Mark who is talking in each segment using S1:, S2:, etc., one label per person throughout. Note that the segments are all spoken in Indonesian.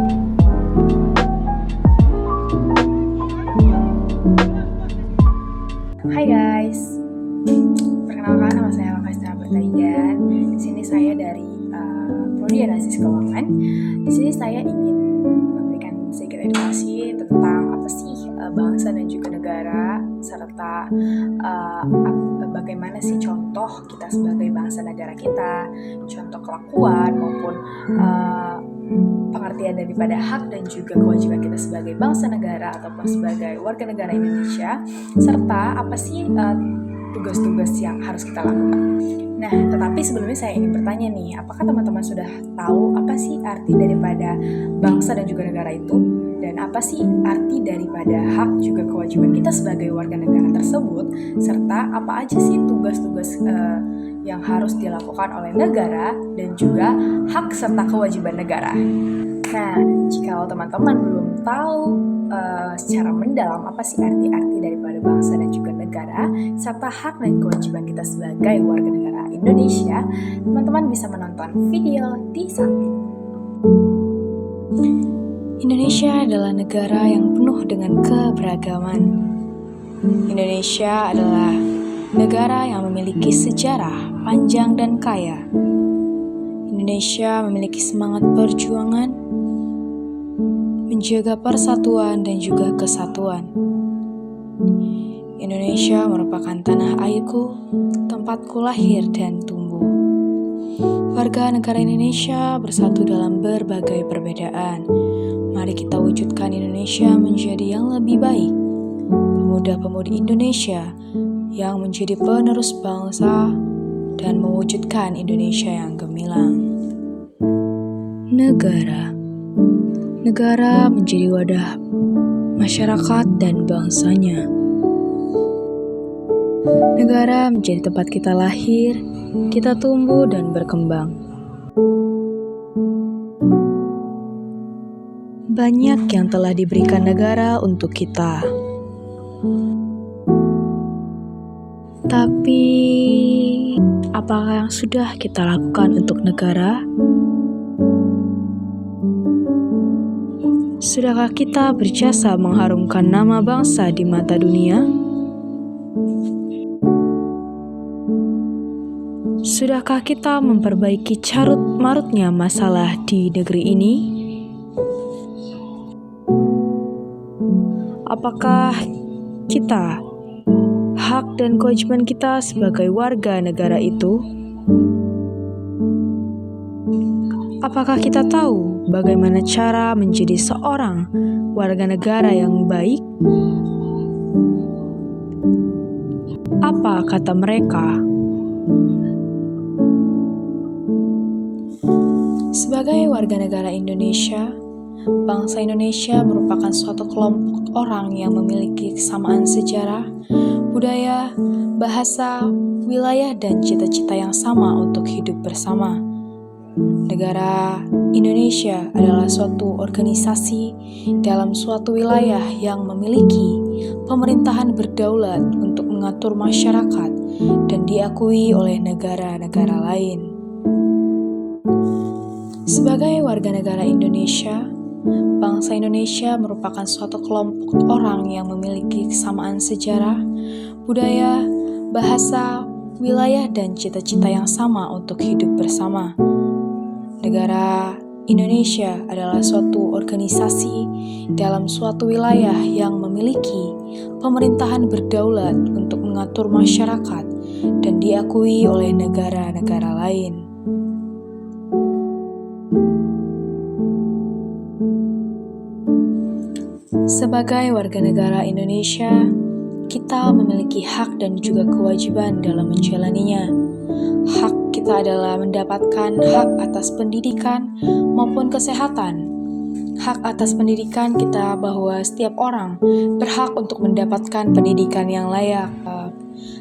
S1: Hai guys, perkenalkan nama saya Makastina Bertaigan. Di sini saya dari Prodi Analisis Keuangan. Di sini saya ingin memberikan sedikit edukasi tentang apa sih bangsa dan juga negara, serta bagaimana sih contoh kita sebagai bangsa negara kita, contoh kelakuan maupun pengertian daripada hak dan juga kewajiban kita sebagai bangsa negara ataupun sebagai warga negara Indonesia, serta apa sih tugas-tugas yang harus kita lakukan. Nah, tetapi sebelumnya saya ingin bertanya nih, apakah teman-teman sudah tahu apa sih arti daripada bangsa dan juga negara itu? Dan apa sih arti daripada hak juga kewajiban kita sebagai warga negara tersebut? Serta apa aja sih tugas-tugas yang harus dilakukan oleh negara dan juga hak serta kewajiban negara? Nah, jika teman-teman belum tahu secara mendalam apa sih arti-arti daripada bangsa dan juga negara, serta hak dan kewajiban kita sebagai warga negara Indonesia, teman-teman bisa menonton video di samping. Indonesia adalah negara yang penuh dengan keberagaman. Indonesia adalah negara yang memiliki sejarah panjang dan kaya. Indonesia memiliki semangat perjuangan, menjaga persatuan dan juga kesatuan. Indonesia merupakan tanah airku, tempatku lahir dan tumbuh. Warga negara Indonesia bersatu dalam berbagai perbedaan. Mari kita wujudkan Indonesia menjadi yang lebih baik. Pemuda-pemudi Indonesia yang menjadi penerus bangsa dan mewujudkan Indonesia yang gemilang. Negara menjadi wadah masyarakat dan bangsanya. Negara menjadi tempat kita lahir, kita tumbuh dan berkembang. Banyak yang telah diberikan negara untuk kita. Tapi, apakah yang sudah kita lakukan untuk negara? Sudahkah kita berjasa mengharumkan nama bangsa di mata dunia? Sudahkah kita memperbaiki carut-marutnya masalah di negeri ini? Apakah kita, hak dan kewajiban kita sebagai warga negara itu? Apakah kita tahu bagaimana cara menjadi seorang warga negara yang baik? Apa kata mereka? Sebagai warga negara Indonesia, bangsa Indonesia merupakan suatu kelompok orang yang memiliki kesamaan sejarah, budaya, bahasa, wilayah, dan cita-cita yang sama untuk hidup bersama. Negara Indonesia adalah suatu organisasi dalam suatu wilayah yang memiliki pemerintahan berdaulat untuk mengatur masyarakat dan diakui oleh negara-negara lain. Sebagai warga negara Indonesia, bangsa Indonesia merupakan suatu kelompok orang yang memiliki kesamaan sejarah, budaya, bahasa, wilayah, dan cita-cita yang sama untuk hidup bersama. Negara Indonesia adalah suatu organisasi dalam suatu wilayah yang memiliki pemerintahan berdaulat untuk mengatur masyarakat dan diakui oleh negara-negara lain. Sebagai warga negara Indonesia, kita memiliki hak dan juga kewajiban dalam menjalaninya. Hak kita adalah mendapatkan hak atas pendidikan maupun kesehatan. Hak atas pendidikan kita bahwa setiap orang berhak untuk mendapatkan pendidikan yang layak.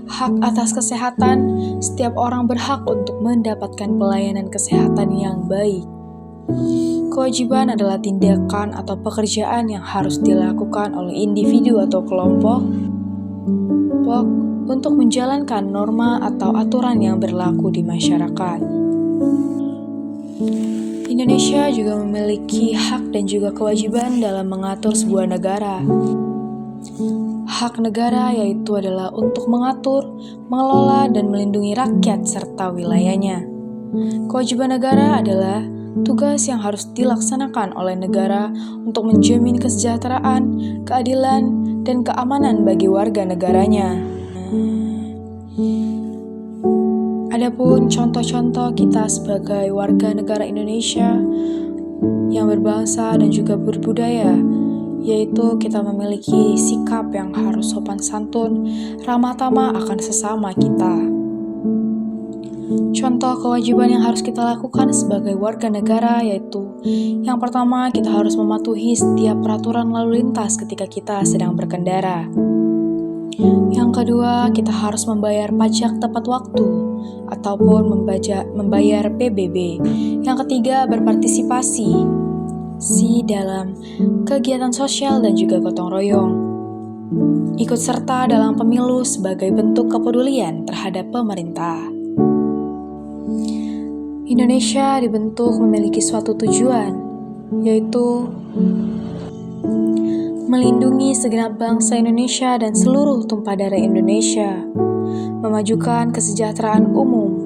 S1: Hak atas kesehatan, setiap orang berhak untuk mendapatkan pelayanan kesehatan yang baik. Kewajiban adalah tindakan atau pekerjaan yang harus dilakukan oleh individu atau kelompok untuk menjalankan norma atau aturan yang berlaku di masyarakat. Indonesia juga memiliki hak dan juga kewajiban dalam mengatur sebuah negara. Hak negara yaitu adalah untuk mengatur, mengelola, dan melindungi rakyat serta wilayahnya. Kewajiban negara adalah tugas yang harus dilaksanakan oleh negara untuk menjamin kesejahteraan, keadilan, dan keamanan bagi warga negaranya. Adapun contoh-contoh kita sebagai warga negara Indonesia yang berbangsa dan juga berbudaya, yaitu kita memiliki sikap yang harus sopan santun, ramah tamah akan sesama kita. Contoh kewajiban yang harus kita lakukan sebagai warga negara yaitu yang pertama, kita harus mematuhi setiap peraturan lalu lintas ketika kita sedang berkendara. Yang kedua, kita harus membayar pajak tepat waktu ataupun membayar PBB. Yang ketiga, berpartisipasi dalam kegiatan sosial dan juga gotong royong. Ikut serta dalam pemilu sebagai bentuk kepedulian terhadap pemerintah. Indonesia dibentuk memiliki suatu tujuan, yaitu melindungi segenap bangsa Indonesia dan seluruh tumpah darah Indonesia, memajukan kesejahteraan umum,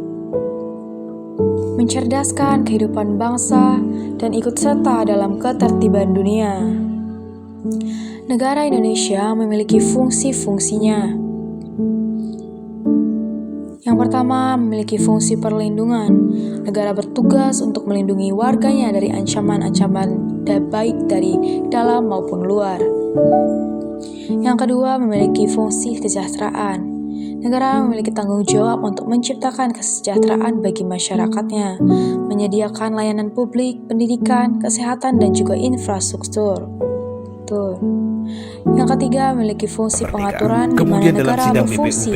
S1: mencerdaskan kehidupan bangsa, dan ikut serta dalam ketertiban dunia. Negara Indonesia memiliki fungsi-fungsinya. Yang pertama, memiliki fungsi perlindungan. Negara bertugas untuk melindungi warganya dari ancaman-ancaman baik dari dalam maupun luar. Yang kedua, memiliki fungsi kesejahteraan. Negara memiliki tanggung jawab untuk menciptakan kesejahteraan bagi masyarakatnya, menyediakan layanan publik, pendidikan, kesehatan, dan juga infrastruktur. Yang ketiga, memiliki fungsi pengaturan di mana negara berfungsi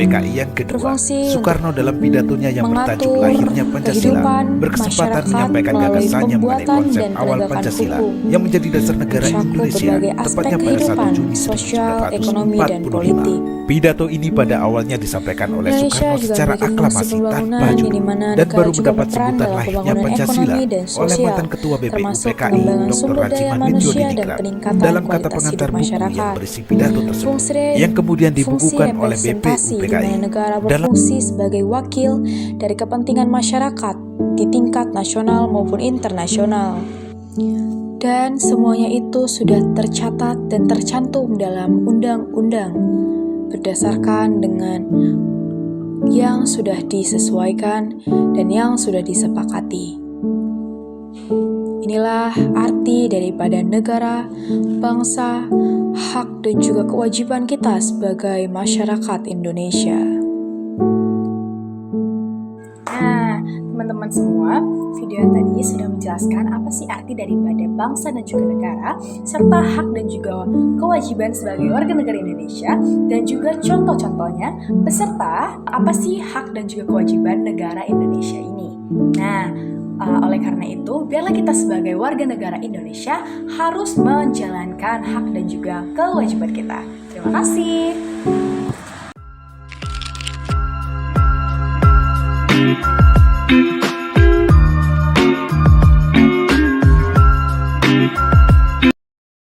S2: Soekarno dalam pidatonya yang bertajuk lahirnya Pancasila berkesempatan menyampaikan gagasannya mengenai konsep awal Pancasila yang menjadi dasar negara Indonesia tepatnya pada 1 Juni 1945. Pidato ini pada awalnya disampaikan oleh Soekarno secara aklamasi tanpa judul dan baru mendapat sebutan lahirnya Pancasila oleh mantan Ketua BPUPKI Dr. Rajiman Ningtyodiningrat dalam kata pengantar buku yang berisi pidato tersebut yang kemudian dibukukan oleh BPUPKI.
S1: Negara berfungsi sebagai wakil dari kepentingan masyarakat di tingkat nasional maupun internasional. Dan semuanya itu sudah tercatat dan tercantum dalam undang-undang berdasarkan dengan yang sudah disesuaikan dan yang sudah disepakati. Inilah arti daripada negara, bangsa, hak dan juga kewajiban kita sebagai masyarakat Indonesia. Nah, teman-teman semua, video yang tadi sudah menjelaskan apa sih arti daripada bangsa dan juga negara, serta hak dan juga kewajiban sebagai warga negara Indonesia, dan juga contoh-contohnya, beserta apa sih hak dan juga kewajiban negara Indonesia ini. Nah, oleh karena itu, biarlah kita sebagai warga negara Indonesia harus menjalankan hak dan juga kewajiban kita. Terima kasih.